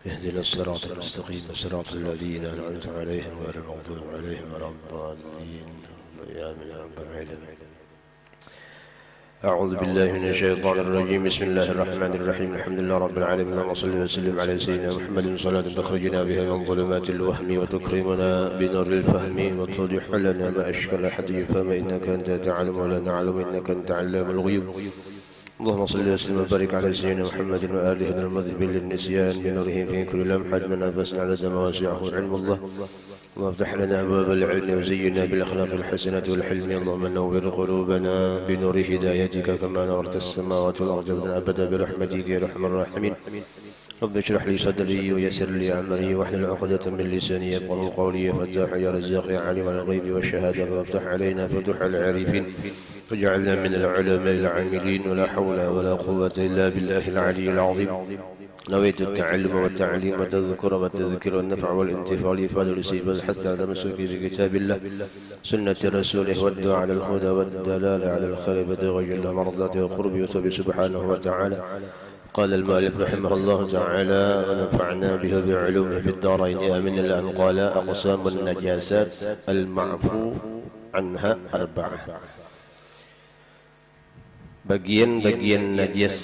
اهدنا الصراط المستقيم صراط الذين أنعمت عليهم غير المغضوب عليهم ولا الضالين آمين يا رب العالمين. أعوذ بالله من الشيطان الرجيم. بسم الله الرحمن الرحيم. الحمد لله رب العالمين. اللهم صل وسلم على سيدنا محمد صلاة تخرجنا بها من ظلمات الوهم وتكرمنا بنور الفهم وتوضح لنا ما أشكال حديث فما إنك أنت تعلم ولا نعلم إنك أنت علام الغيوب. اللهم صل وسلم وبارك على سيدنا محمد وآله المذهب للنسيان بنوره في كل لمحة من نفس على واسعه علم الله. اللهم افتح لنا أبواب العلم وزينا بالأخلاق الحسنة والحلم. اللهم نور قلوبنا بنور هدايتك كما نورت السماوات والأرض أبدا برحمتك يا أرحم الراحمين. رب اشرح لي صدري ويسر لي أمري واحلل عقدة من لساني يفقهوا قولي. يا فتاح يا رزاق يا عالم الغيب والشهادة فافتح علينا فتوح العارفين واجعلنا من العلماء العاملين. ولا حول ولا قوة إلا بالله العلي العظيم. نويت التعلم والتعليم والتذكر والتذكير والنفع والانتفاع لإفادة الاستفادة حتى تمسك في كتاب الله سنة رسوله والدعاء على الهدى والدلالة على الخير بتغير الله مرضاته وقربه وتوبه سبحانه وتعالى. قال المؤلف رحمه الله تعالى ونفعنا به بعلومه في الدارين آمين. إلا أن قال أقسام النجاسات المعفو عنها أربعة. Bagian-bagian najis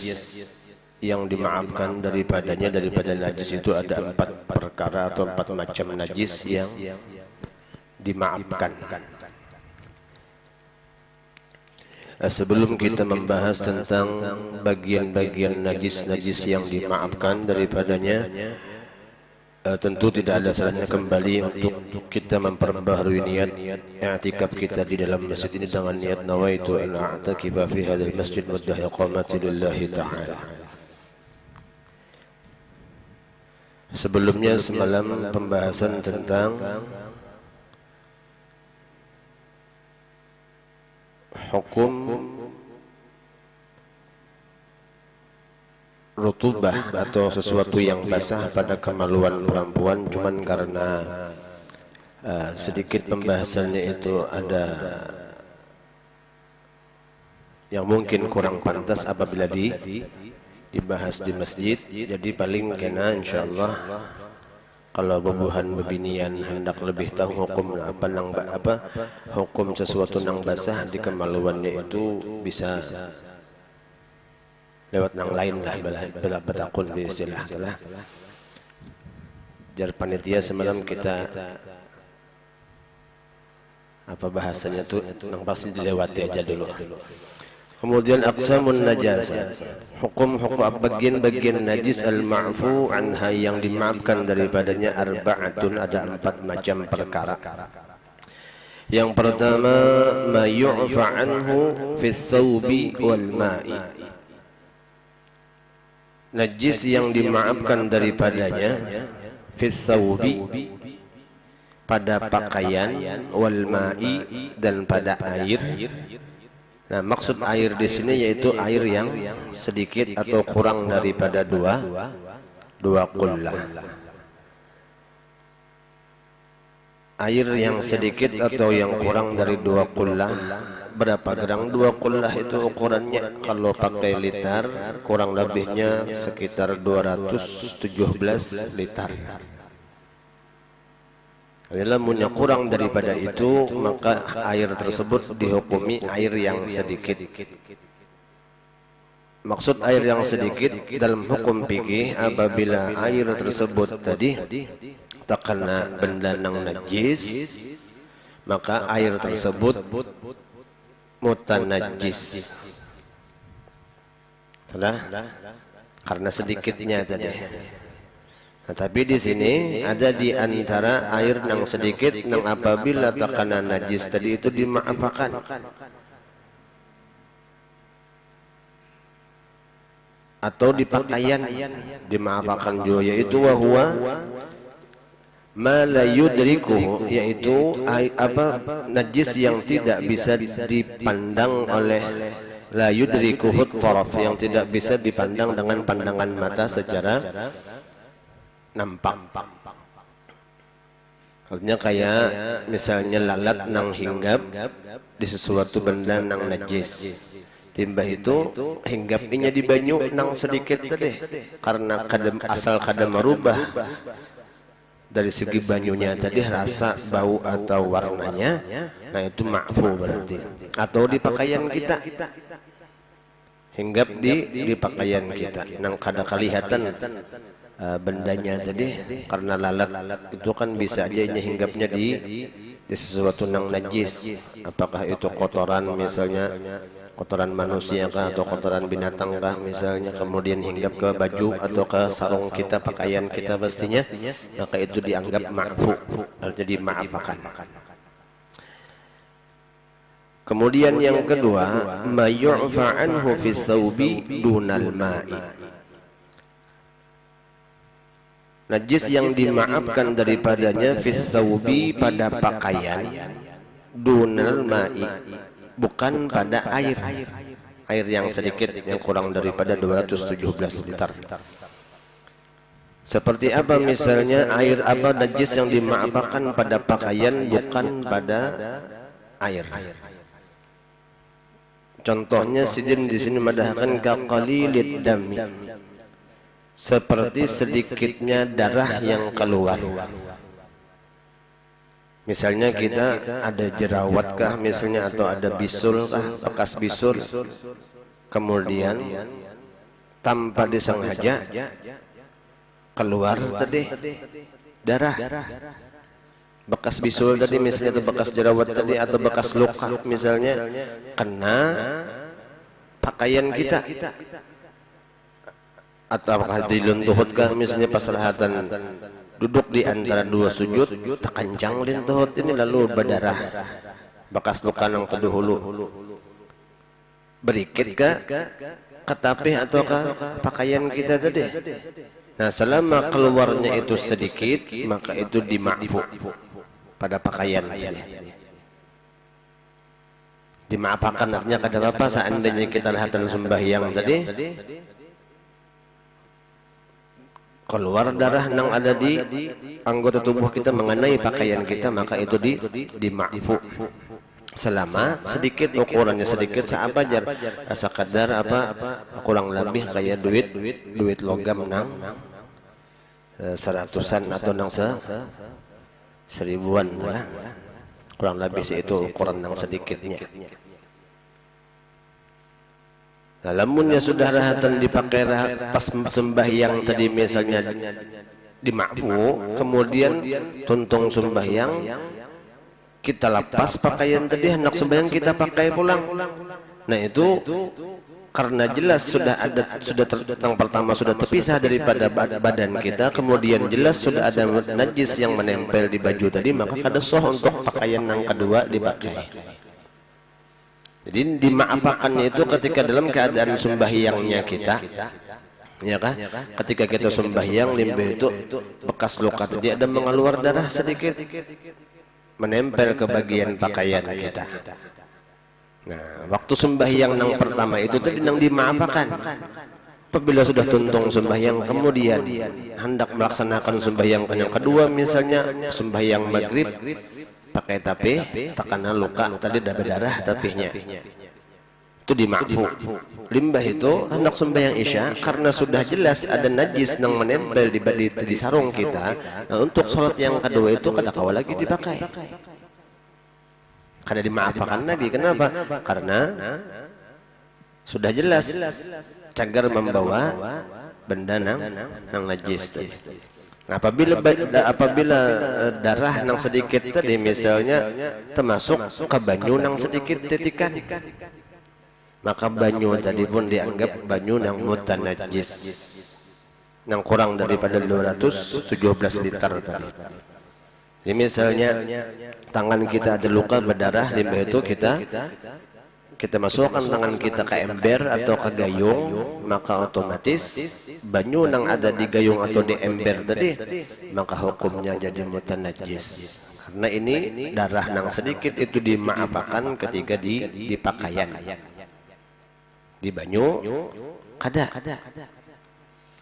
yang dimaafkan daripada najis itu ada 4 perkara atau 4 macam najis yang dimaafkan. Sebelum kita membahas tentang bagian-bagian najis yang dimaafkan daripadanya, tentu tidak ada salahnya kembali untuk kita memperbaharui niat i'tikaf kita di dalam masjid ini dengan niat nawaitu an a'takifa fi hadzal masjid muddah iqamati lillahi ta'ala. Sebelumnya semalam pembahasan tentang hukum rutubah atau sesuatu yang basah pada kemaluan perempuan, cuman karena sedikit pembahasannya itu ada yang mungkin kurang pantas apabila dibahas di masjid, jadi paling kena insyaallah kalau bebuhan bebinian hendak lebih tahu hukum hukum sesuatu yang basah di kemaluannya itu bisa lewat yang lain lah betakun istilah lah. Jar panitia semalam kita apa bahasanya tuh yang pasti dilewati aja dulu. Kemudian aqsamun najasa, hukum-hukum bagian-bagian najis al-ma'fu anha yang dimaafkan daripadanya arba'atun, ada 4 macam perkara. Yang pertama ma yu'fa anhu fi thawbi wal ma'i, najis yang dimaafkan daripadanya fis thawbi, pada pakaian, wal ma'i, dan pada air. Nah, maksud air di sini yaitu air yang sedikit atau kurang daripada dua qullah. Air yang sedikit atau yang kurang dari 2 qullah. Berapa gram 2 qullah itu ukurannya? Kalau pakai liter kurang lebihnya sekitar 217 liter. Lamunnya kurang daripada itu maka air tersebut dihukumi air yang sedikit. Maksud air yang sedikit dalam hukum fikih apabila air tersebut tadi terkena benda yang najis, maka air tersebut mutanajjis. Karena sedikitnya tadi. Nah, tapi di sini ada di antara air yang sedikit yang apabila terkena najis tadi itu dimaafkan. Atau di pakaian dimaafkan juga, yaitu wahwa ma la yudrikuhu, yaitu najis yang tidak bisa dipandang oleh la yudrikuhu taraf, yang tidak bisa dipandang dengan pandangan mata secara nampak. Artinya kayak misalnya lalat nang hinggap di sesuatu benda nang najis, Limbah itu hinggapnya di banyu nang sedikit tadi karena asal kada merubah dari segi banyunya tadi rasa, bau atau warnanya. Nah itu ma'fu berarti. Atau di pakaian kita, hinggap di pakaian kita nang kada kelihatan bendanya tadi karena lalat itu kan bisa aja hinggapnya di sesuatu nang najis, apakah itu kotoran misalnya kotoran manusia kah atau kotoran binatang kah misalnya, kemudian hinggap ke baju atau ke sarung kita, pakaian kita pastinya, maka itu dianggap ma'fu, jadi maafakan. Kemudian yang kedua, ma yu'fa anhu fi thawbi dunal ma'i. Najis yang dimaafkan daripadanya fi thawbi pada pakaian, dunal ma'i, bukan pada air yang sedikit, yang kurang daripada 217 liter. Seperti apa misalnya air apa najis yang dimaafkan pada pakaian bukan pada air. Contohnya sidin di sini madahkan kaqalilid dami, seperti sedikitnya darah yang keluar. Misalnya kita ada jerawat kah misalnya, atau ada bisul kah, bekas bisul, kemudian tanpa disengaja keluar tadi darah, bekas bisul tadi misalnya, atau bekas jerawat tadi, atau bekas luka misalnya, kena pakaian kita, atau apakah diluntuhut kah misalnya pas rahatan duduk di antara dua sujud, tekancang lintuhut ini lalu berdarah, bekas luka yang terdahulu, berikit ke tapih atau ke pakaian kita tadi. Nah selama keluarnya itu sedikit, maka itu dima'fu pada pakaian tadi. Dimaafkan artinya kada apa seandainya kita lihatan sembahyang tadi keluar darah nang ada di anggota tubuh kita mengenai pakaian kita, maka itu dima'fu selama sedikit, ukurannya sedikit seapajar, sekadar apa kurang lebih kayak duit logam nang seratusan atau nang seribuan lah, kurang lebih itu ukuran nang sedikitnya. Nah, lamunnya sudah rahatan dipakai pas sembahyang tadi misalnya dima'fu, kemudian tuntung sembahyang kita lepas pakaian tadi, hendak sembahyang kita pakai pulang. Nah itu karena jelas sudah yang pertama sudah terpisah daripada badan kita, kemudian jelas sudah ada najis yang menempel di baju tadi, maka kada sah untuk pakaian yang kedua dipakai. Jadi dimaafkannya itu ketika dalam keadaan sembahyangnya kita, ya kah? Ketika kita sembahyang, limbah itu bekas luka tadi ada mengeluar darah sedikit, menempel ke bagian pakaian kita. Nah, waktu sembahyang yang pertama itu tadi yang dimaafkan. Apabila sudah tuntung sembahyang, kemudian hendak melaksanakan sembahyang yang kedua, misalnya sembahyang maghrib, pakai tapih, tekanan luka tadi ada berdarah tapihnya, itu dima'fu. Limbah itu hendak sembahyang isya, karena sudah jelas ada najis yang menempel di sarung kita. Nah, untuk sholat yang kedua itu kada kawal lagi dipakai, kada dimaafkan lagi. Kenapa? Karena sudah jelas cagar membawa benda nang najis. Nah, apabila darah nang sedikit tadi misalnya termasuk ke banyu nang sedikit titikan, maka banyu tadi pun dianggap banyu nang mutanajis, nang kurang daripada 217 liter tadi. Jadi misalnya tangan kita ada luka berdarah, limbah itu kita masukkan tangan kita ke ember atau ke gayung, maka otomatis banyu nang ada di gayung atau di ember tadi, maka hukumnya jadi mutanajis. Karena ini darah nang sedikit itu dimaafkan ketika di pakaian, di banyu kada.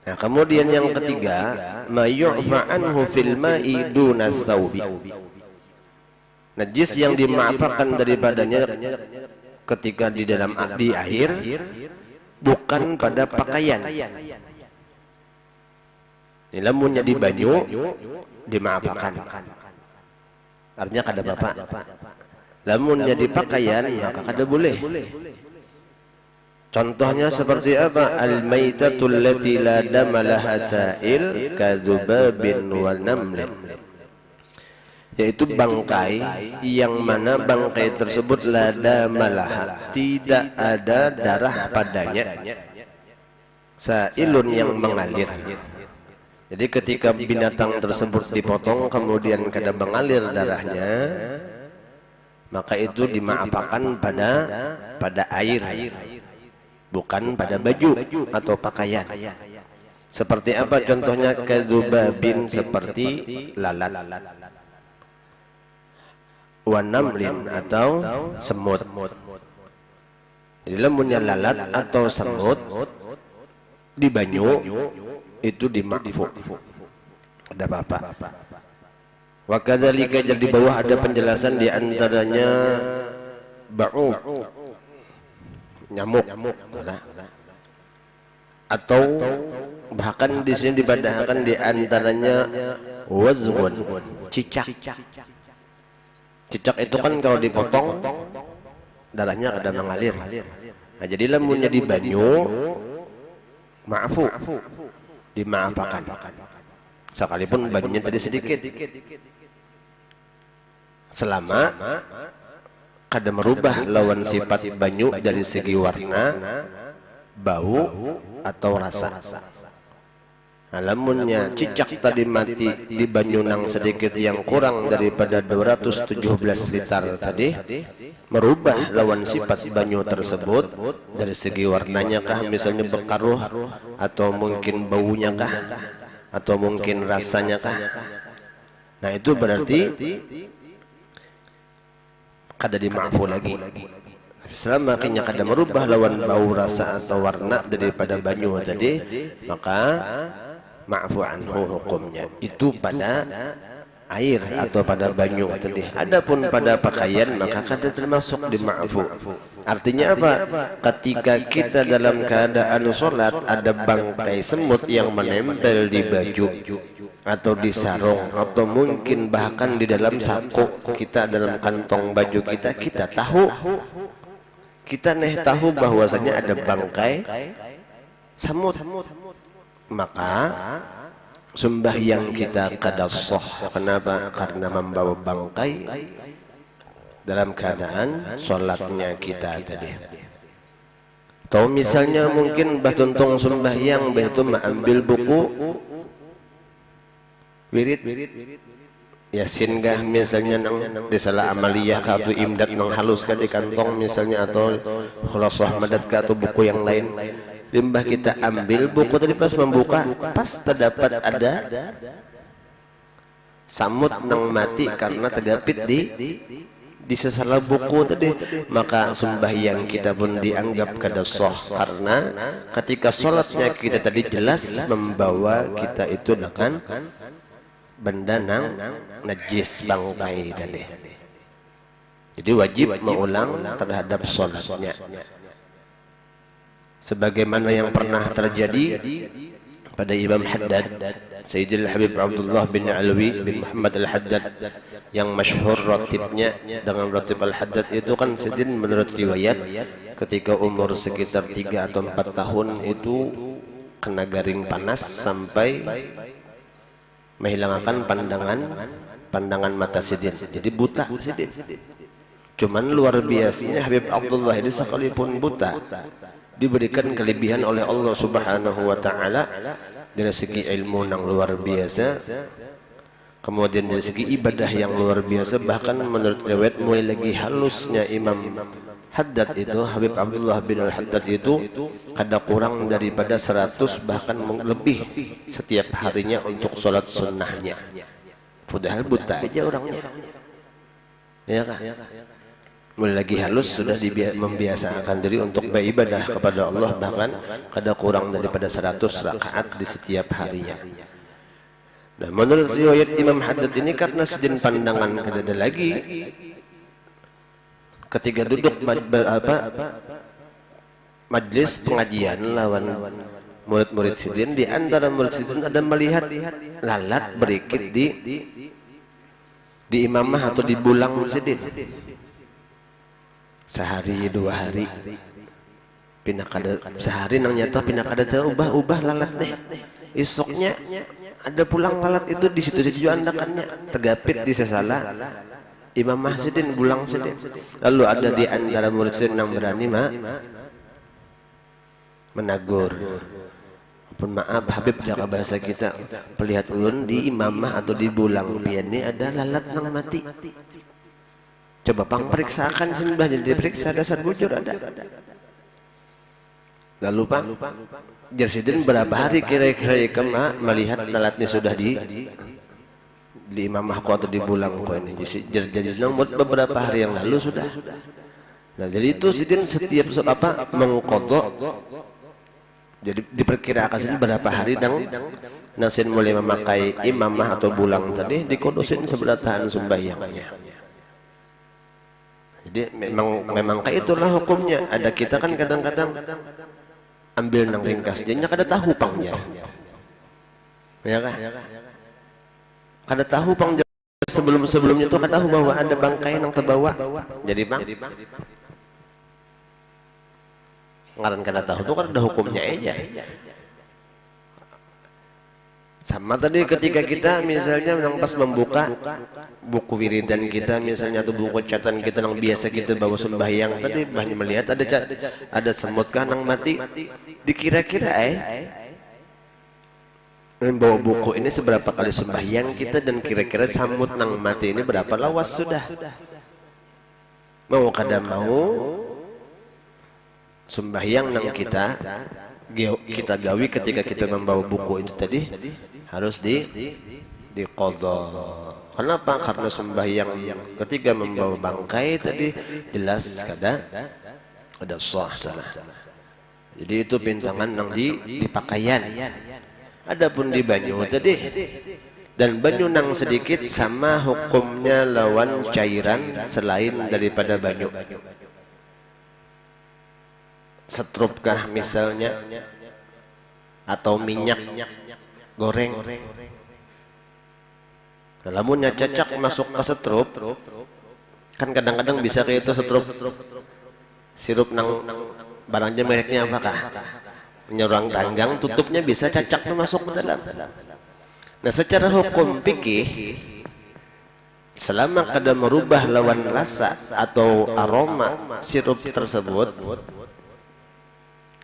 Nah, kemudian yang ketiga, ma yu'fa anhu fil ma'i duna thawbi. Najis yang dimaafkan daripadanya ketika di dalam di akhir, bukan pada pakaian. Lamunnya di banyu dimaafakan, artinya kada bapak. Lamunnya di pakaian maka kada boleh. Contohnya seperti apa? Al-maitatul lati la dama laha sa'il kadzubabin wa namlin, yaitu bangkai yang mana bangkai tersebut la dama laha, tidak ada darah padanya, sa'ilun yang mengalir. Jadi ketika binatang tersebut dipotong kemudian kada mengalir darahnya, maka itu dimaafakan pada air, bukan pada baju atau pakaian. Seperti apa contohnya? Kadzubabin, seperti lalat, wa namlin, atau semut. Jadi lamunnya lalat atau semut di banyu itu dima'fu, ada apa-apa. Wa kadzalika, jadi di bawah ada penjelasan, di antaranya ba'ud, nyamuk, atau bahkan di sini dibadahkan di antaranya wazghun, cicak. Cicak itu kan kalau dipotong darahnya kada mengalir. Nah, jadi lamunnya di banyu ma'fu, dimaafakan sekalipun banyunya tadi sedikit, selama kada merubah lawan sifat banyu dari segi warna, bau, atau rasa. Lamunnya cicak tadi mati di banyu nang sedikit yang kurang daripada 217 liter tadi, merubah lawan sifat banyu tersebut dari segi warnanya kah, misalnya berkaruh, atau mungkin baunya kah, atau mungkin rasanya kah. Nah itu berarti kada dima'fu lagi. Selama akhirnya kada merubah lawan bau, rasa, atau warna daripada banyu tadi, maka ma'fu anhu hukumnya itu pada air atau pada banyu tadi. Adapun pada pakaian maka kada termasuk dima'fu. Artinya apa? Ketika kita dalam keadaan sholat ada bangkai semut yang menempel di baju atau di sarung, atau mungkin bahkan di dalam saku kita, dalam kantong baju kita, kita tahu, kita tahu bahwasanya ada bangkai semut, maka sembahyang kita kada sah. Kenapa? Karena membawa bangkai dalam keadaan sholatnya kita tadi. Atau misalnya mungkin batuntong sembahyang begitu mengambil buku wirid Yasin kah misalnya nang di salah amaliyah kah, atau imdad nang halus kah di kantong misalnya, atau khulasah madad kah, atau buku yang lain. Limbah kita ambil buku tadi, pas membuka pas terdapat ada samut nang mati karena tergapit di sesala buku tadi, maka sembahyang kita pun dianggap kada sah, karena ketika sholatnya kita tadi jelas membawa kita itu dengan benda nang najis, bangkai tadi. Jadi wajib mengulang terhadap sholatnya, sebagaimana yang pernah terjadi pada Imam Haddad, Sayyidil Habib Abdullah bin Alwi bin Muhammad Al-Haddad, yang masyhur ratibnya dengan ratib Al-Haddad itu kan sedin menurut riwayat ketika umur sekitar 3 atau 4 tahun itu kena garing panas sampai menghilangkan pandangan mata sidin, jadi buta sidin. Cuman luar biasanya Habib Abdullah ini sekalipun buta diberikan kelebihan oleh Allah Subhanahu wa taala dari segi ilmu yang luar biasa, kemudian dari segi ibadah yang luar biasa. Bahkan menurut riwayat mulai lagi halusnya Imam Haddad itu, Habib Abdullah bin Al-Haddad itu kada kurang daripada 100 bahkan lebih setiap harinya untuk sholat sunnahnya, padahal buta aja orangnya, ya kan? Mulai lagi halus sudah membiasakan diri untuk beribadah kepada Allah, bahkan kada kurang daripada 100 rakaat di setiap harinya. Nah, menurut riwayat Imam Haddad ini karena sedin pandangan kada ada lagi, ketika duduk majlis pengajian lawan murid-murid sidin, di antara murid sidin ada melihat lalat berikit di imamah atau di bulang sidin. Sehari 2 hari pindah kada, sehari nang nyata pindah kada ubah lalat deh. Esoknya ada pulang lalat itu di situ-situ andakannya tergapit di sesala imamah sidin, bulang sidin. Lalu ada di antara murid sidin yang berani menagur, pun maaf Habib, jaga bahasa kita, pelihat ulun di imamah atau di bulang pian ini ada lalat nang mati. Coba pang periksakan simbah, jadi diperiksa dasar bujur ada. Lalu Pak Jersidin berapa hari kira-kira melihat lalat ini sudah di imamahku atau di bulangku ini. Jadi beberapa hari yang lalu sudah. Nah jadi itu sidin setiap mengkodok. Jadi diperkirakan sidin berapa hari nasin mulai memakai imamah atau bulang tadi dikodosin seberatahan sembahyangnya. Jadi memang kayak itulah hukumnya. Ada kita kan kadang-kadang ambil nang ringkas jadinya kada tahu pangnya. Ya kan? Kada tahu pang sebelumnya itu kada tahu bahwa ada bangkai yang terbawa. Jadi Bang ngaran kada tahu itu kan ada hukumnya aja. Sama tadi ketika kita misalnya yang pas membuka buku wiridan kita misalnya atau buku catatan kita yang biasa kita bawa sembahyang tadi banyak melihat ada semut kah nang mati, dikira-kira membawa buku ini seberapa kali sembahyang kita dan kira-kira semut nang mati ini berapa lawas sudah. Mau kada mau sembahyang nang kita gawi ketika kita membawa buku itu tadi harus diqadha. Kenapa? Karena sembahyang ketika membawa bangkai tadi jelas kada sah salah. Jadi itu pintangan nang di pakaian. Adapun di banyu tadi dan banyu nang sedikit sama hukumnya lawan cairan selain daripada banyu. Setrupkah misalnya atau minyak goreng, lamunnya cacak masuk ke setrup kan kadang-kadang bisa kayak itu setrup sirup nang barangnya mereknya apakah menyerang ranggang tutupnya bisa cacak masuk ke dalam. Nah secara hukum fikih selama kada merubah lawan rasa atau aroma sirup tersebut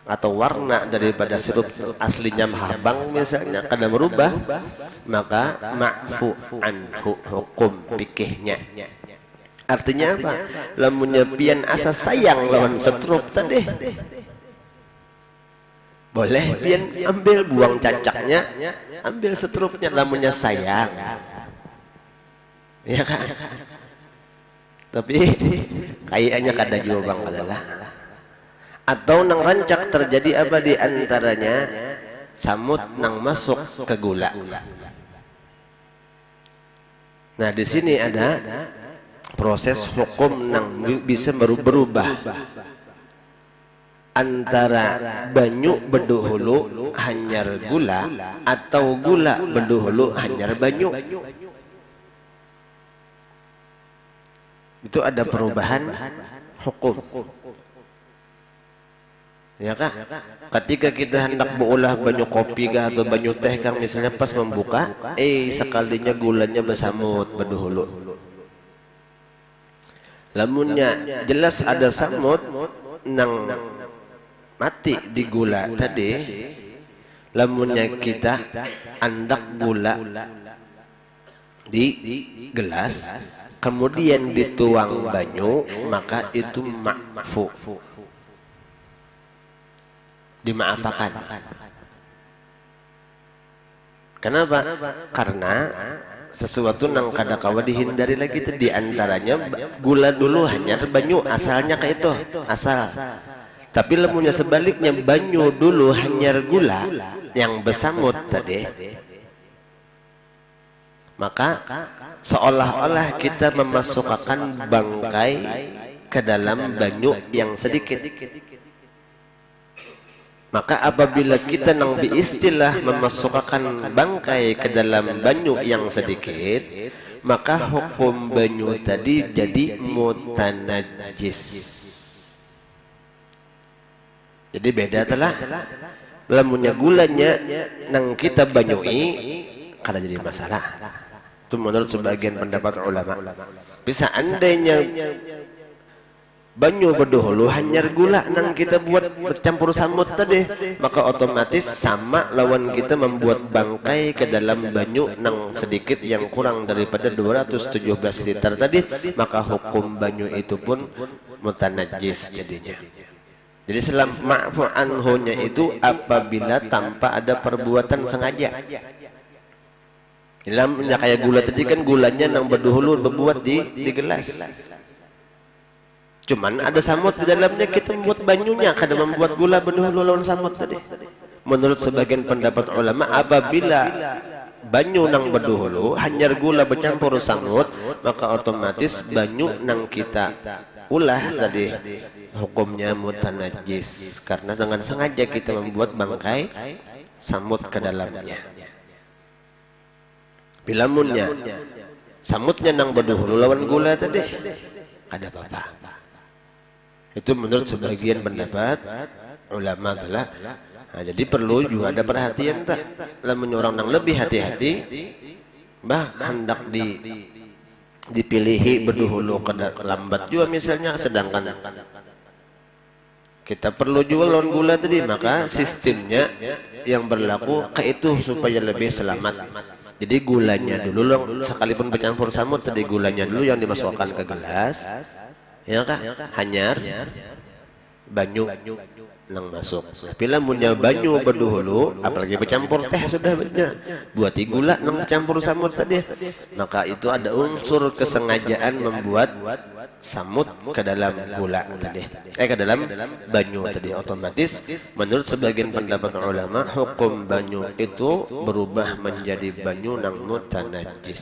atau warna daripada sirup aslinya mahabang misalnya kada merubah, maka ma'fu anhu hukum fikihnya. Artinya apa? Lamunnya pian asa sayang lawan setrup tadi boleh pian ambil buang cacaknya, ambil setrupnya lamunnya sayang. Ya kan? Tapi kayaknya kada juga bang adalah atau nang rancak terjadi apa di antaranya samut nang masuk ke gula. Nah di sini ada proses hukum nang bisa berubah antara banyu beduhulu hanyar gula atau gula beduhulu hanyar banyu. Itu ada perubahan hukum. Ya kah? Ketika kita hendak berulah banyu kopi kah atau banyu teh kang misalnya pas membuka, sekalinya gulanya bersamut beduhulu. Lamunnya jelas ada samut nang mati di gula tadi, lamunnya kita andak gula di gelas kemudian dituang banyu, maka itu ma'fu, dimaafakan. Kenapa? Karena sesuatu nang kada kawa dihindari lagi itu diantaranya gula dulu hanya banyu asalnya kayak itu asal. Tapi lemunya sebaliknya banyu dulu hanya gula yang bersamut tadi, maka seolah-olah kita memasukkan bangkai ke dalam banyu yang sedikit. Maka apabila kita nang istilah memasukkan bangkai ke dalam banyu yang sedikit, maka hukum banyu tadi jadi mutanajis. Jadi beda telah lamunnya gulanya nang kita banyui kada jadi masalah. Itu menurut sebagian pendapat ulama. Bisa andainya banyu berdahulu hanyar gula nang kita buat bercampur samut tadi, maka otomatis sama lawan kita membuat bangkai ke dalam banyu nang sedikit yang kurang daripada 217 liter tadi, maka hukum banyu itu pun mutanajis jadinya. Jadi selam ma'fu anhunya itu apabila tanpa ada perbuatan sengaja. Dalamnya kayak gula tadi kan, gulanya nang berdahulu berbuat di gelas. Cuman ada samut di dalamnya, kita membuat banyunya, kada membuat gula berdahulu lawan samut tadi. Menurut sebagian pendapat ulama, apabila banyu nang berdahulu hanyar gula bercampur samut, maka otomatis banyu nang kita ulah tadi hukumnya mutanajis, karena dengan sengaja kita membuat bangkai samut ke dalamnya. Bilamunnya samutnya nang berdahulu lawan gula tadi, kada apa-apa. Itu menurut sebagian pendapat ulama telah. Nah, jadi perlu juga ada perhatian tak. Lamun orang nang lebih hati-hati, bah hendak dipilihi berdahulu lambat juga misalnya, sedangkan kita perlu juga lawan gula tadi, maka sistemnya yang berlaku ke itu supaya lebih selamat. Jadi gulanya dulu, sekalipun bercampur samut tadi, gulanya dulu yang dimasukkan ke gelas, ya kah? Hanyar banyu nang masuk. Tapi lamunnya banyu berdahulu, apalagi bercampur teh sudah benar, buat gula nang campur samut tadi, maka itu ada unsur kesengajaan membuat samut ke dalam gula tadi, ke dalam banyu tadi. Otomatis menurut sebagian pendapat ulama, hukum banyu itu berubah menjadi banyu nang mutanajis.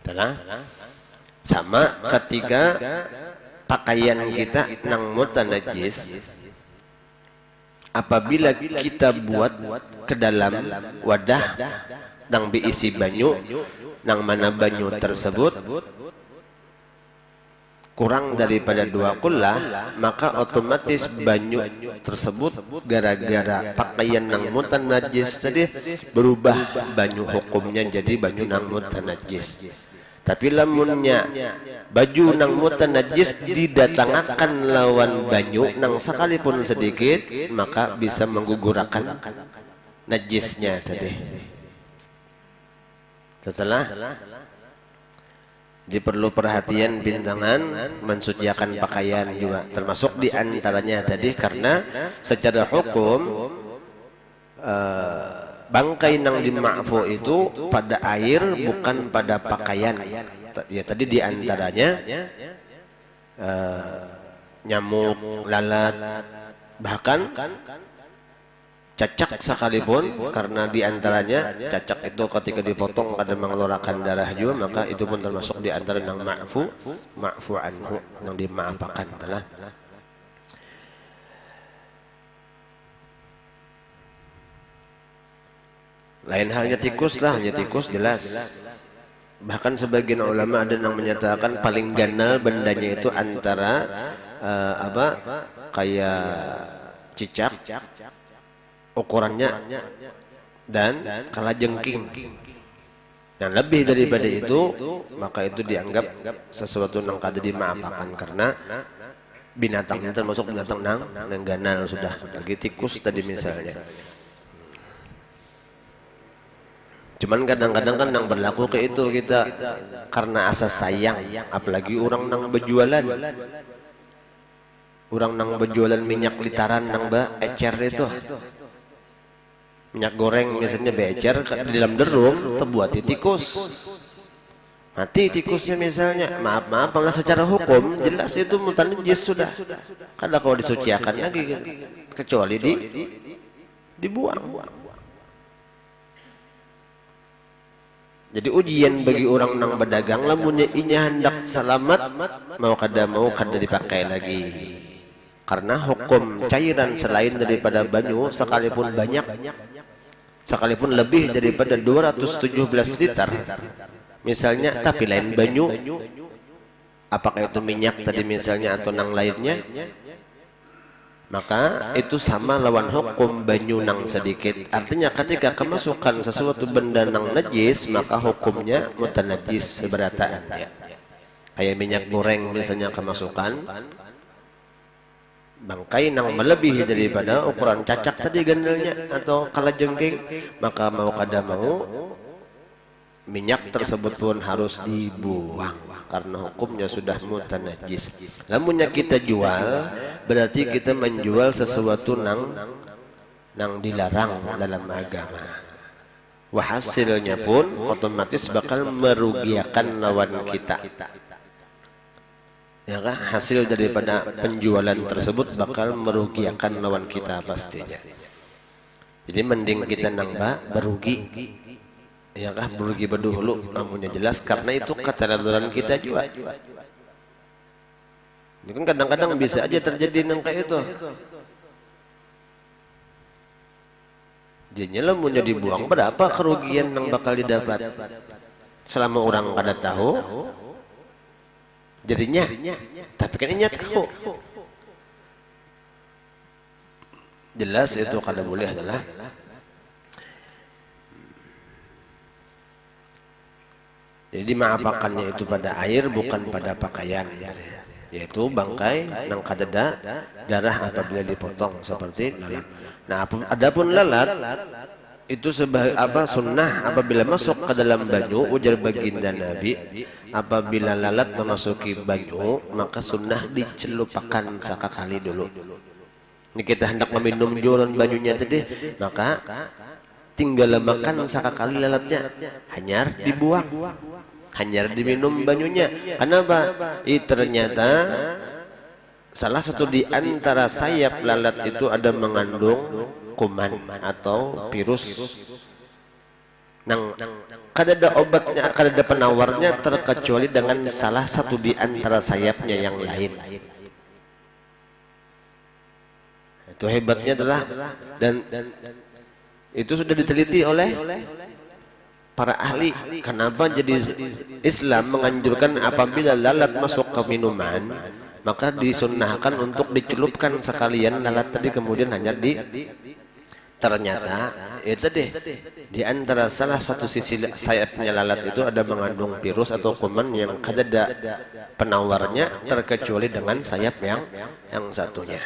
Telah sama ketika pakaian kita nang mutanajis, apabila kita buat ke dalam wadah nang diisi banyu, nang mana banyu tersebut kurang daripada 2 kullah, maka otomatis banyu tersebut gara-gara pakaian nang mutanajis tadi berubah banyu hukumnya jadi banyu nang mutanajis. Tapi lamunnya baju nang mutanajis didatangkan lawan banyu nang sekalipun sedikit, maka bisa menggugurkan najisnya tadi. Setelah diperlu perhatian bintangan mensuciakan pakaian juga termasuk diantaranya tadi, karena secara hukum bangkai nang dima'fu itu pada air bukan pada pakaian. Ya tadi diantaranya nyamuk, lalat, bahkan cacak sekalipun, karena diantaranya cacak itu ketika dipotong kadang mengeluarkan darah juga, maka itu pun termasuk diantara nang ma'fu anhu, nang dimaafakan telah. Lain halnya tikus lah, hanya tikus jelas. Bahkan sebagian ulama ada yang menyatakan paling ganal bendanya itu antara kayak cicak ukurannya dan kalajengking. Dan lebih daripada itu, maka itu dianggap sesuatu yang kada dimaafakan, karena binatangnya termasuk binatang nang ganal sudah. Lagi tikus tadi misalnya. Cuman kadang-kadang kan yang berlaku ke itu kita karena asa sayang, apalagi orang nang berjualan. Orang nang berjualan minyak litaran nang ecer itu. Minyak goreng misalnya becer di dalam derum terbuat tikus. Mati tikusnya misalnya. Maaf kalau secara hukum jelas itu mutanajis sudah. Kada kalau disuciakan lagi, kecuali dibuang. Jadi ujian bagi orang nang berdagang, lamunnya inya hendak selamat mau kada dipakai lagi. Karena hukum cairan selain daripada banyu sekalipun banyak, sekalipun lebih daripada 217 liter misalnya, tapi lain banyu, apakah itu minyak tadi misalnya atau nang lainnya, maka itu sama lawan hukum banyu nang sedikit. Artinya ketika kemasukan sesuatu benda nang najis, maka hukumnya mutanajis seberataan ya. Kayak minyak goreng misalnya kemasukan bangkai nang melebihi daripada ukuran cacak tadi gandelnya atau kalajengking, maka mau kada mau minyak tersebut pun harus dibuang karena hukumnya sudah mutanajis. Lamunnya kita jual, berarti kita menjual sesuatu nang dilarang dalam agama. Hasilnya pun otomatis bakal merugikan lawan kita. Ya kan? Hasil daripada penjualan tersebut bakal merugikan lawan kita pastinya. Jadi mending kita nambah berugi. Ya kah, berugi berdahulu, namunnya jelas karena itu keteraturan kita juga. Ini kan kadang-kadang bisa aja terjadi nang kayak itu. Jadinya lamunnya dibuang, berapa kerugian yang bakal didapat? Selama orang kada tahu, jadinya, tapi kan inya tahu. Jelas itu kada boleh adalah jadi dimaafakannya itu pada air bukan pada pakaian, yaitu bangkai nang kadada darah apabila dipotong seperti lalat. Nah, adapun lalat itu sebagai apa sunnah apabila masuk ke dalam banyu, ujar baginda Nabi, apabila lalat memasuki banyu maka sunnah dicelupkan sekali dulu. Ini kita hendak meminum jualan banyunya tadi, maka tinggal makan sekali lalatnya, hanyar dibuang. Hanyar diminum banyunya. Kenapa? Ternyata salah satu di antara sayap lalat itu ada mengandung kuman atau virus. Nang kadada obatnya, kadada penawarnya terkecuali dengan salah satu di antara sayapnya yang lain. Itu hebatnya adalah dan itu sudah diteliti oleh para ahli. Kenapa jadi Islam menganjurkan apabila lalat masuk ke minuman maka disunnahkan untuk dicelupkan sekalian lalat tadi, kemudian hanya ternyata itu deh di antara salah satu sisi sayapnya lalat itu ada mengandung virus atau kuman yang kadada penawarnya terkecuali dengan sayap yang satunya.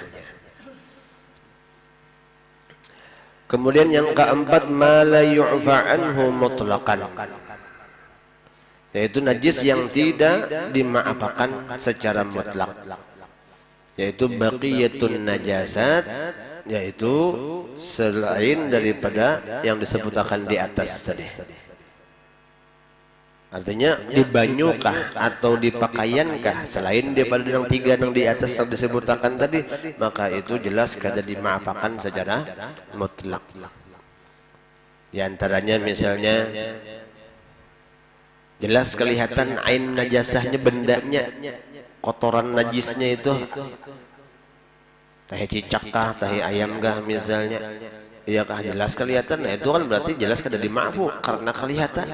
Kemudian yang keempat, ma la yu'fa anhu mutlaqan, yaitu najis yang tidak dimaafkan secara mutlak, yaitu baqiyatun najasat, yaitu selain daripada yang disebutkan di atas tadi. Artinya di banyukah atau di pakaiankah selain daripada yang tiga yang di atas yang disebutkan tadi, maka itu jelas kada dimaafkan secara mutlak. Di antaranya misalnya jelas kelihatan ain najasahnya, bendanya, kotoran najisnya itu tahi cicak kah, tahi ayam kah misalnya, iya kah, jelas kelihatan. Nah itu kan berarti jelas kada dimaafu karena kelihatan.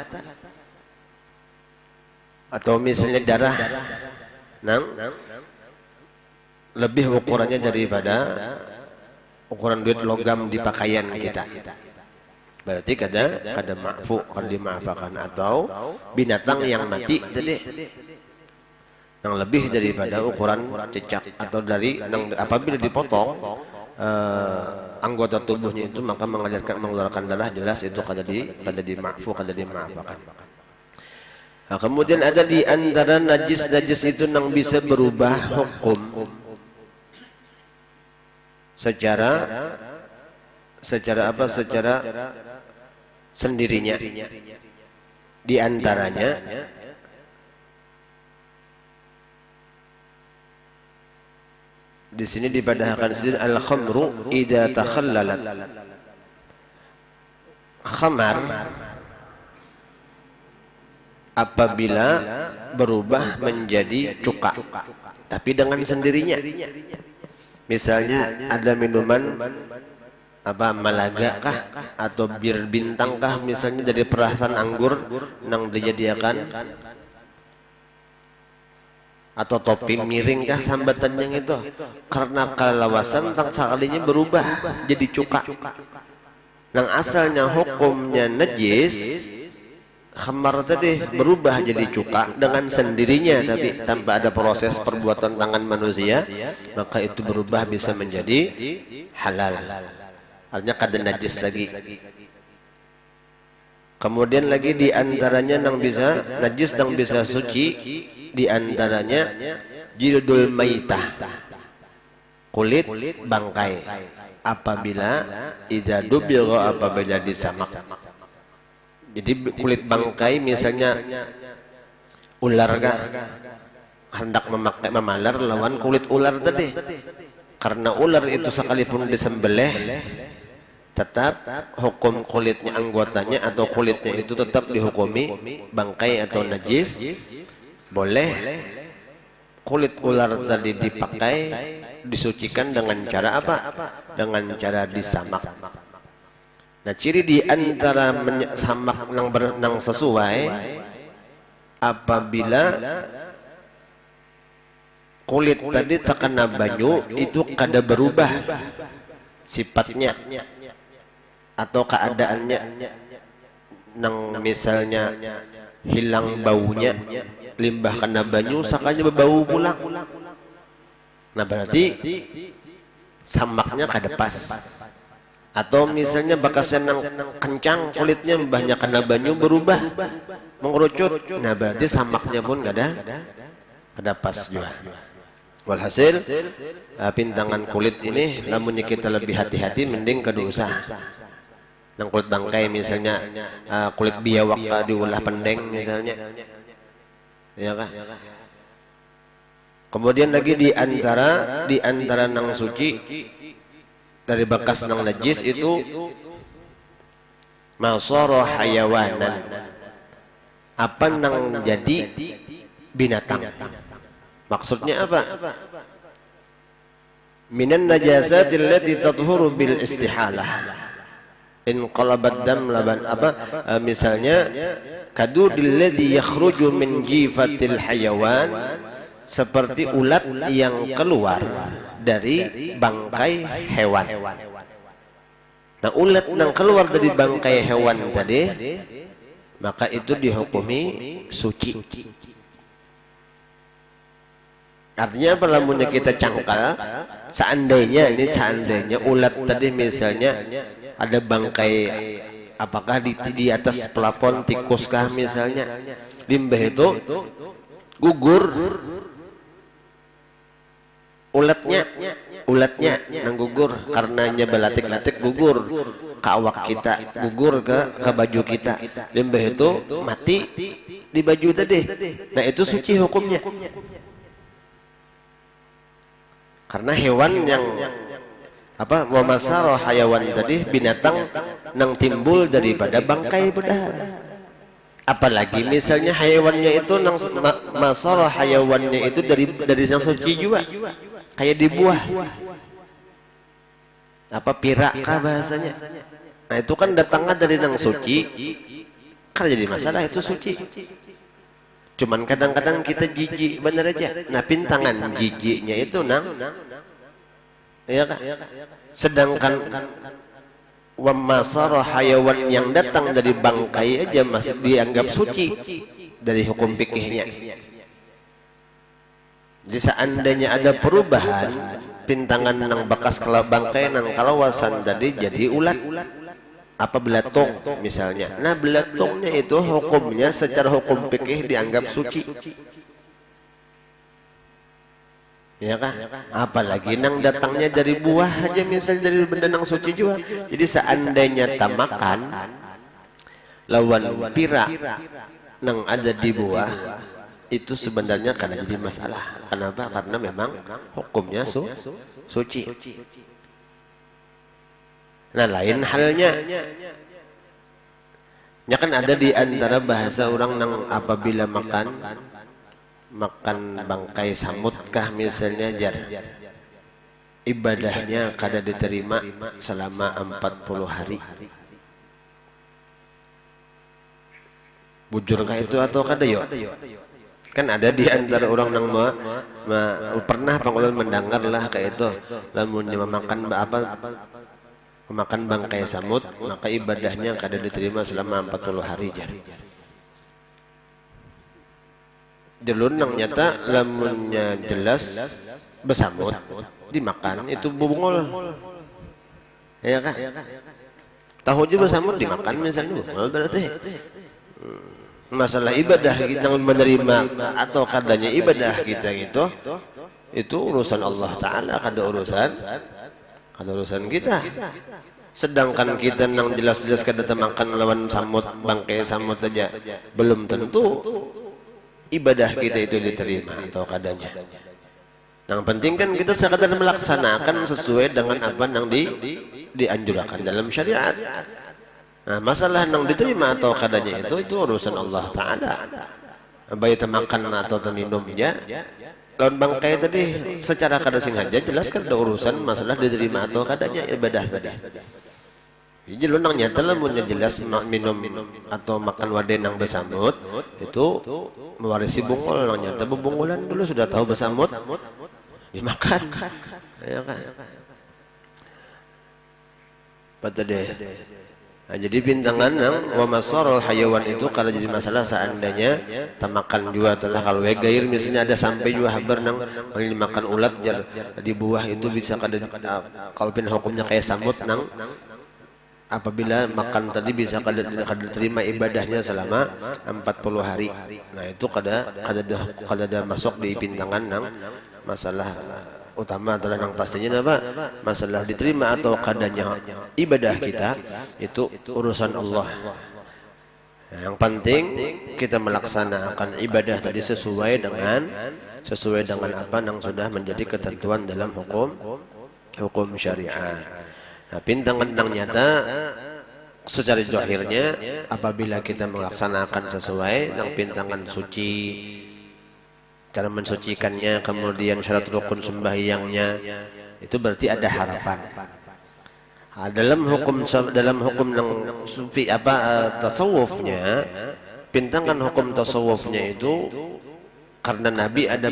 Atau misalnya darah nang lebih ukurannya daripada ukuran duit logam di pakaian kita, berarti kada maafu, kada dimaafkan. Atau binatang yang mati tadi yang lebih daripada ukuran cicak, atau dari apabila dipotong anggota tubuhnya itu maka mengeluarkan darah, jelas itu kada dimaafu, kada dimaafkan. Nah, kemudian ada di antara najis-najis itu yang bisa berubah hukum secara apa? Secara sendirinya. Di antaranya di sini dipadahkan sendiri al-khamru idza takhallalat. Khamar apabila berubah menjadi cuka, tapi dengan sendirinya. Misalnya ada minuman malaga kah atau bir bintang kah, misalnya dari perasan anggur nang dijadiakan, atau topi miring kah sambatannya itu, karena kalawasan tang sakalinya berubah jadi cuka. Nang asalnya hukumnya najis, khamar tadi berubah jadi cuka dengan sendirinya, tapi tanpa ada proses perbuatan tangan manusia, maka itu berubah bisa menjadi halal. Artinya kada najis lagi. Kemudian lagi di antaranya nang bisa najis dan bisa suci, di antaranya jildul maitah, kulit bangkai, apabila idza dubigha, apabila disamak. Jadi kulit bangkai misalnya ular kah hendak memalar lawan kulit ular tadi, karena ular itu sekalipun disembelih tetap hukum kulitnya, anggotanya atau kulitnya itu tetap dihukumi bangkai atau najis. Boleh kulit ular tadi dipakai, disucikan dengan cara apa? Dengan cara disamak. Nah, ciri di antara samak nang sesuai, apabila kulit tadi terkena banyu itu kada berubah sifatnya atau keadaannya, nang misalnya hilang baunya, limbah kena banyu sakanya berbau pulang. Nah, berarti samaknya kada pas. Atau misalnya bakasnya nang kencang kulitnya, mbahnya kena banyu berubah mengerucut, nah berarti samaknya pun kada pas juga. Walhasil pintangan kulit ini lamunnya kita lebih hati-hati mending kada usah. Nang kulit bangkai misalnya kulit biawak diulah pendeng misalnya, ya kah? Kemudian lagi di antara nang suci dari bekas nang najis itu masara hayawanan, apa nang jadi binatang. Maksudnya apa? Minan najasatil lati tathuru bil istihalah, in qalabat dam laban misalnya kadudil ladzi yakhruju min jifatil hayawan, seperti ulat yang keluar dari bangkai hewan. Nah, ulat yang keluar dari bangkai hewan tadi, maka itu dihukumi suci. Artinya apa? Lamunnya kita cangkal, seandainya ulat tadi misalnya ada bangkai, apakah di atas pelapon tikuskah misalnya, limbah itu gugur ulatnya nang gugur karenanya belatik-latik gugur ke awak kita, gugur ke baju kita, limbah itu mati di baju tadi. Nah, itu suci hukumnya, karena hewan yang wa masara hayawan tadi, binatang nang timbul daripada bangkai bedal. Apalagi misalnya hayawannya itu nang masara hayawannya itu dari yang suci juga, kayak di buah pirak kah bahasanya. Nah, itu kan datangnya dari nang suci, kan jadi masalah itu suci. Cuman kadang-kadang kita jijik bener aja. Nah, pintangan jijiknya itu nang, ya kah? Sedangkan wa masara hayawan yang datang dari bangkai aja masih dianggap suci dari hukum fikihnya. Jadi seandainya ada perubahan, pintangan nang bekas kalau bangkai nang kalawasan tadi jadi ulat, apa belatung misalnya. Nah, belatungnya itu hukumnya secara hukum fikih dianggap suci, ya kah? Apalagi nang datangnya dari buah aja misalnya, dari benda nang suci juga. Jadi seandainya tamakan lawan pira nang ada di buah, itu sebenarnya karena jadi masalah. Kenapa? Karena memang hukumnya suci. Nah, lain halnya Ya kan ada di antara bahasa orang nang apabila makan bangkai samut kah misalnya jar, ibadahnya kada diterima selama 40 hari. Bujurkah itu atau kada yo? Kan ada di antara orang nang pernah pangulun mendengar lah kayak itu, lamun memakan bangkai samut maka ibadahnya kada diterima selama 40 hari jar. Jelun nang nyata lamunnya jelas besamut dimakan itu bubungol. Ya kah? Tahu juga besamut dimakan misalnya bubungol berarti. Masalah ibadah kita menerima atau kadanya ibadah kita itu urusan Allah Ta'ala, kada urusan kita. Sedangkan kita nang jelas-jelas kada makan lawan samut bangkai samut saja belum tentu ibadah kita itu diterima atau kadanya. Yang penting kan kita sekadar melaksanakan sesuai dengan apa yang dianjurkan dalam syariat. Nah, masalah yang diterima atau kadanya itu urusan Allah Ta'ala. Baik makan atau minum ya. Lawan bangkai tadi secara kada sengaja jelas kan ada urusan masalah diterima atau kadanya ibadah tadi. Jadi lu nang nyata lah punya jelas minum atau makan wadah nang besamut itu mewarisi bungul nang nyata bebungkulan dulu sudah tahu besamut dimakan. Ya kan. Pada deh. Nah, jadi bintangan nang wa masarul hayawan itu kalau jadi masalah seandainya tamakan juga telah kalau gair misalnya ada sampai juga habar nang makan ulat jar di buah itu bisa kada kalpin hukumnya kayak samut nang apabila makan tadi bisa kada terima ibadahnya selama 40 hari. Nah, itu kada masuk di bintangan nang masalah utama adalah yang pastinya apa? Masalah diterima atau kadanya ibadah kita itu urusan Allah. Yang penting kita melaksanakan ibadah tadi sesuai dengan apa yang sudah menjadi ketentuan dalam hukum syariat. Nah, pintangan yang nyata secara zahirnya apabila kita melaksanakan sesuai dengan pintangan suci, cara mensucikannya, kemudian syarat rukun sembahyangnya, itu berarti ada harapan. Nah, dalam hukum yang sufi tasawufnya, pintangan hukum tasawufnya itu karena Nabi ada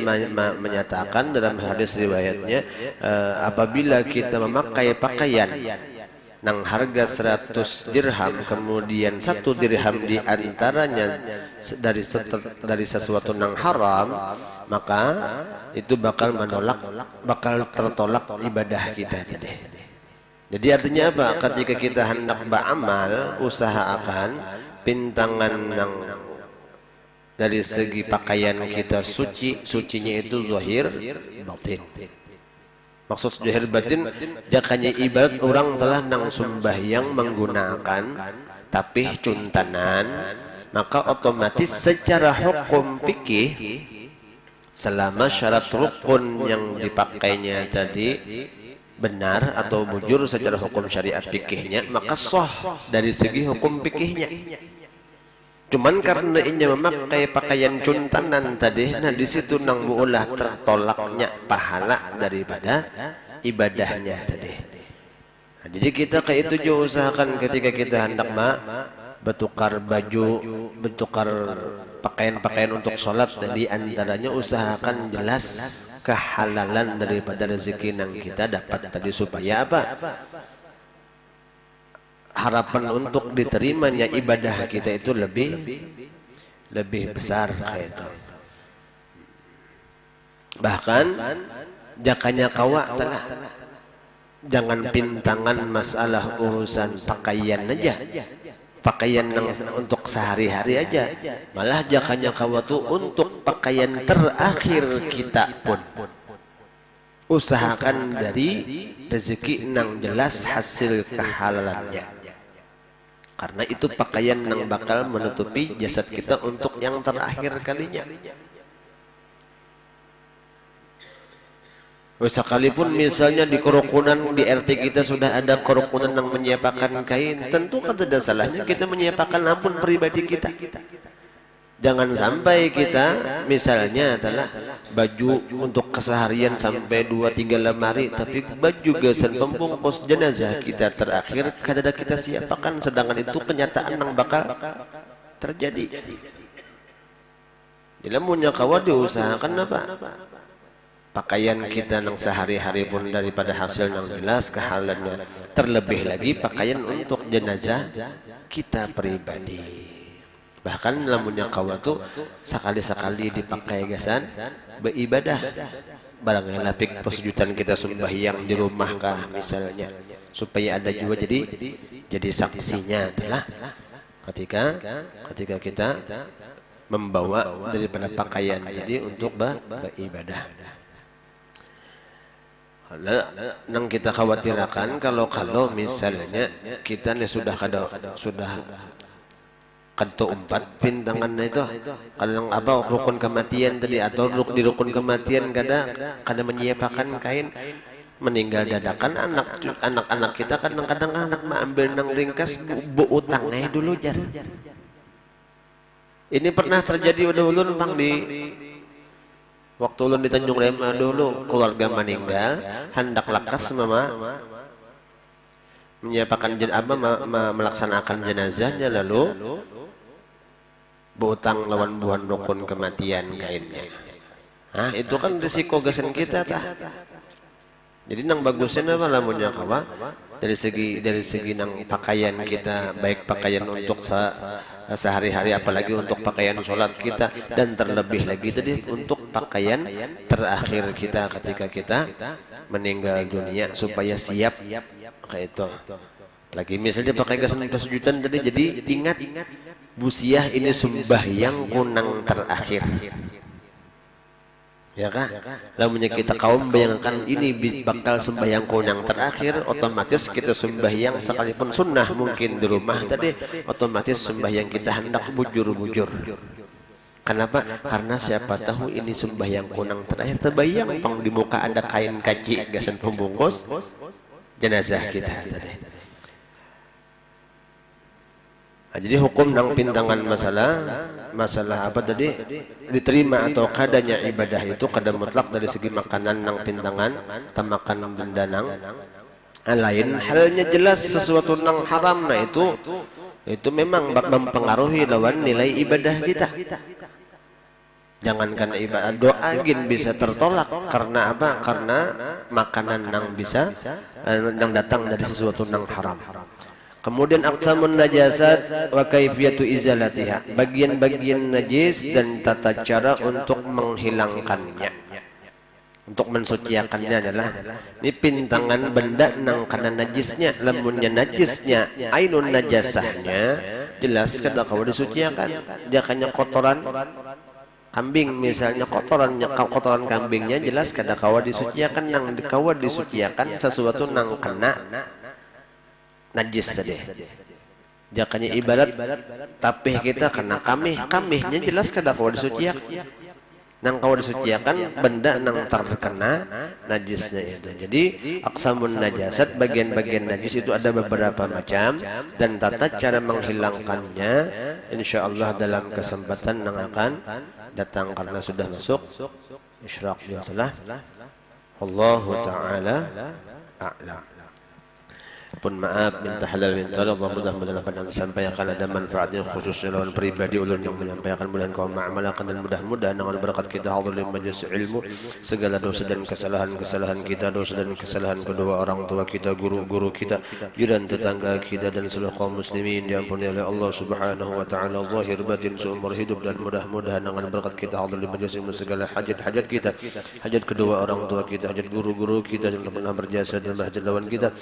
menyatakan dalam hadis riwayatnya apabila kita memakai pakaian nang harga 100 dirham kemudian 1 dirham diantaranya dari sesuatu nang haram, maka itu bakal tertolak ibadah kita tadi. Jadi artinya apa? Ketika kita hendak beramal, usahakan pintangan nang dari segi pakaian kita sucinya itu zahir batin. Maksud zahir batin jakanya ibarat orang telah nang sembahyang menggunakan tapi cuntanan, maka otomatis secara hukum fikih selama syarat rukun yang dipakainya tadi benar atau bujur secara hukum syariat fikihnya, maka sah dari segi hukum fikihnya. Cuman karena ini memakai pakaian cuntanan tadi, nah di situ nang buulah tertolaknya pahala daripada ibadahnya tadi. Nah, jadi kita kayak itu juga usahakan ketika kita hendak bertukar baju, bertukar pakaian-pakaian untuk sholat, jadi antaranya usahakan jelas kehalalan daripada rezeki yang kita dapat tadi supaya apa? Harapan untuk diterimanya ibadah kita itu lebih besar kayak itu. Bahkan jakanya kawa telah jangan pintangan masalah urusan pakaian aja, pakaian yang untuk sehari-hari aja, malah jakanya kawa tuh untuk pakaian terakhir kita pun usahakan dari rezeki nang jelas hasil kehalalannya. Karena itu pakaian yang bakal menutupi jasad kita untuk yang terakhir kalinya. Sekalipun misalnya di kerukunan di RT kita sudah ada kerukunan yang menyiapkan kain, tentu kan tidak salahnya kita menyiapkan ampun pribadi kita. Jangan sampai kita misalnya adalah baju untuk keseharian sampai 2-3 lemari, tapi baju gasan pembungkus jenazah kita terakhir kada kita siapkan, sedangkan itu kenyataan yang bakal terjadi. Dalam punya kawan diusahakan apa? Pakaian kita yang sehari-hari pun daripada hasil yang jelas kehalannya, terlebih lagi pakaian untuk jenazah kita pribadi. Bahkan lamunnya kawa tu sekali-sekali dipakai gasan beribadah, barangnya lapik persujudan kita sembahyang di rumah kah misalnya, supaya ada juga jadi saksinya adalah ketika kita membawa daripada pakaian jadi untuk beribadah. Nang kita khawatirkan kalau misalnya kita nih sudah kanto 4 pintangannya itu kalau apa rukun kematian tadi atau di rukun kematian kada menyiapkan kain, meninggal dadakan anak-anak kita kadang-kadang anak ambil nang ringkas bu utangnya dulu jar. Ini pernah terjadi dulu Bang di waktu ulun di Tanjung Rema dulu, keluarga meninggal, hendak lakas mama menyiapkan melaksanakan jenazahnya, lalu berutang lawan buhan rukun kematian kainnya. Itu kan risiko gasan kita tah. Jadi nang bagusnya apa lamunnya kawa dari segi nang pakaian kita, baik pakaian untuk sehari-hari apalagi untuk pakaian sholat kita, dan terlebih lagi tadi untuk pakaian terakhir kita ketika kita meninggal dunia supaya siap kayak itu. Lagi misalnya pakai gasan persujudan tadi, jadi ingat busiah ini sembahyang kunang terakhir. Ya kah? Lamunnya kita kaum bayangkan ini bakal sembahyang kunang terakhir, otomatis kita sembahyang sekalipun sunnah mungkin di rumah tadi, otomatis sembahyang kita hendak bujur-bujur. Kenapa? Karena siapa tahu ini sembahyang kunang terakhir, terbayang pang di muka ada kain kaci gasan pembungkus jenazah kita tadi. Jadi hukum nang pintangan masalah apa tadi diterima atau kadanya ibadah itu kada mutlak dari segi makanan nang pintangan tamakan benda nang lain halnya jelas sesuatu nang haram, nah itu memang mempengaruhi lawan nilai ibadah kita. Jangankan ibadah, doa gin bisa tertolak karena apa? Karena makanan nang bisa nang datang dari sesuatu nang haram. Kemudian aqsamun najasat wa kaifiyatu izalatiha, bagian-bagian najis dan tata cara untuk menghilangkannya, untuk mensuciakannya adalah ini pintangan benda nang kana najisnya, lamunnya najisnya ainun najasahnya jelas kada kawa disuciakan. Dia kanya kotoran kambing misalnya, kotoran kambingnya jelas kada kawa disuciakan. Nang kawa disuciakan sesuatu nang kena najis tadi. Jakanya ibarat tapih kita kena kamihnya jelas kada kawa disuciakan. Nang kawa disuciakan benda nang terkena najisnya itu. Jadi aqsamun najasat, bagian-bagian najis itu ada beberapa macam dan tata cara menghilangkannya insyaallah dalam kesempatan yang akan datang, karena sudah masuk isyraq telah. Allahu taala a'lam. Pun maaf, minta halal minta Allah, mudah-mudahan apa yang disampaikan ada manfaatnya khususnya lawan pribadi ulun yang menyampaikan, mudah kau mengamalkan, dan mudah-mudahan dengan berkat kita hadir di majelis ilmu segala dosa dan kesalahan kita, dosa dan kesalahan kedua orang tua kita, guru-guru kita, jiran tetangga kita dan seluruh kaum muslimin diampuni oleh Allah Subhanahu wa taala zahir batin seumur hidup, dan mudah-mudahan dengan berkat kita hadir di majelis ilmu segala hajat-hajat kita, hajat kedua orang tua kita, hajat guru-guru kita yang pernah berjasa dan berhajat lawan kita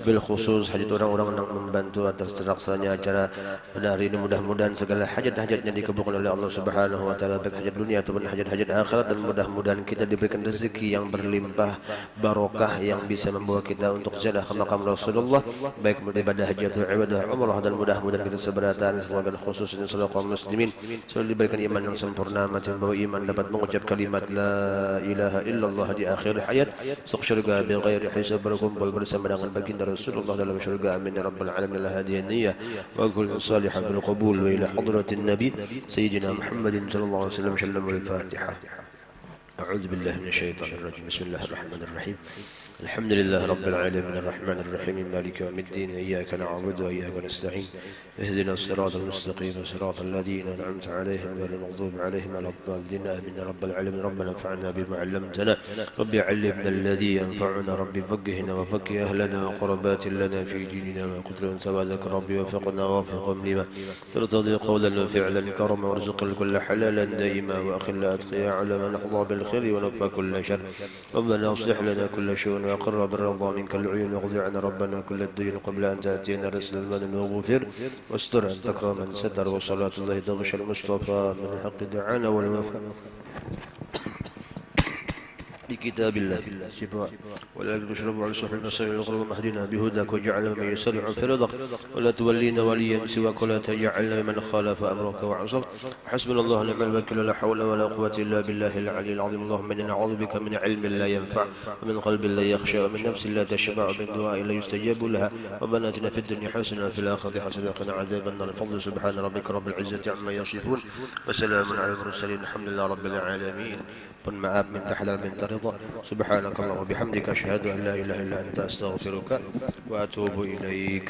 bil khusus hajat orang-orang yang membantu atas terlaksananya acara pada hari ini. Mudah-mudahan segala hajat-hajatnya dikabulkan oleh Allah Subhanahu wa taala, baik hajat dunia ataupun hajat-hajat akhirat, dan mudah-mudahan kita diberikan rezeki yang berlimpah barokah yang bisa membawa kita untuk ziarah ke makam Rasulullah, baik ibadah haji atau ibadah umrah, dan mudah-mudahan kita seberatan sebagian khusus ini seluruh kaum muslimin selalu diberikan iman yang sempurna, mati membawa iman, dapat mengucap kalimat la ilaha illallah di akhir hayat, masuk syurga bighairi hisab, berkumpul bersama dengan baginda Rasulullah dalam syurga. Amin ya rabbal alamin. La hadiyaniyah wa kullu salihah bil qabul wa ila hadratin nabi sayyidina Muhammadin sallallahu alaihi wasallam. Shalom al-Fatihah. أعوذ بالله من الشيطان الرجيم. بسم الله الرحمن الرحيم. الحمد لله رب العالمين الرحمن الرحيم مالك يوم الدين. إياك نعبد وإياك نستعين. اهدنا الصراط المستقيم صراط الذين أنعمت عليهم غير المغضوب عليهم ولا الضالين. آمين يا رب العالمين. ربنا انفعنا بما علمتنا، رب علمنا الذي ينفعنا، رب فقهنا وفقه أهلنا وقربات لنا في ديننا وقتل ثوابك، ربي وفقنا ووفقهم لما ترتضي قولا وفعلا كرما، وارزق الكل حلالا دائما، وأخل أتقياء على ما نقضى بالخير ونكفى كل شر. ربنا اصلح لنا كل شؤون وقر بالرضا منك العيون، واقضي عنا ربنا كل الدين قبل أن تأتينا رسل المدن وغفر، واستر أن تكرم من ستر، وصلاة الله تغشى المصطفى من حق دعانا والوفاء بكتاب الله شفاء، ولا تشرب على صحب النصر الغرب، مهدنا بهداك وجعل من يسرع في رضاك، ولا تولينا وليا سواك، ولا تجعلنا من خالف امرك وعصر. حسبنا الله ونعم الوكيل، لا حول ولا قوه الا بالله العلي العظيم. اللهم انا نعوذ بك من علم لا ينفع، ومن قلب لا يخشى، ومن نفس لا تشبع، ومن دعاء لا يستجاب لها. ربنا اتنا في الدنيا حسنه وفي الاخره حسنه وقنا عذاب النار. الفضل سبحان ربك رب العزه عما يصفون، وسلام على المرسلين، الحمد لله رب العالمين. Pun maaf, minta halal, minta ridha. Subhanakallah wa bihamdika, asyhadu an la ilaha illa anta, astaghfiruka wa atubu ilaik.